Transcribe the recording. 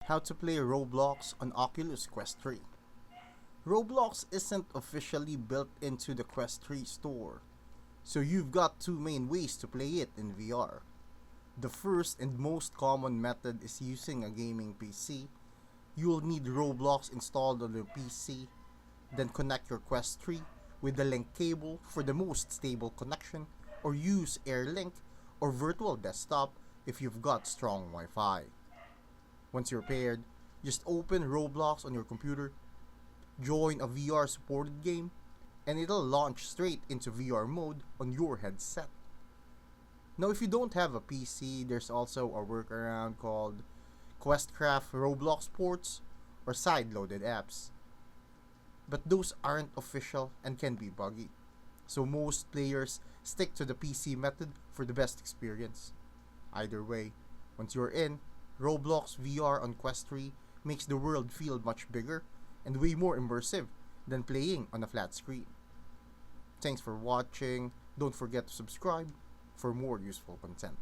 How to play Roblox on Oculus Quest 3. Roblox isn't officially built into the Quest 3 store, so you've got two main ways to play it in VR. The first and most common method is using a gaming PC. You'll need Roblox installed on your PC, then connect your Quest 3 with the link cable for the most stable connection, or use AirLink or virtual desktop if you've got strong Wi-Fi. Once you're paired, just open Roblox on your computer, join a VR supported game, and it'll launch straight into VR mode on your headset. Now if you don't have a PC, there's also a workaround called Questcraft Roblox ports or side-loaded apps. But those aren't official and can be buggy, so most players stick to the PC method for the best experience. Either way, once you're in, Roblox VR on Quest 3 makes the world feel much bigger and way more immersive than playing on a flat screen. Thanks for watching. Don't forget to subscribe for more useful content.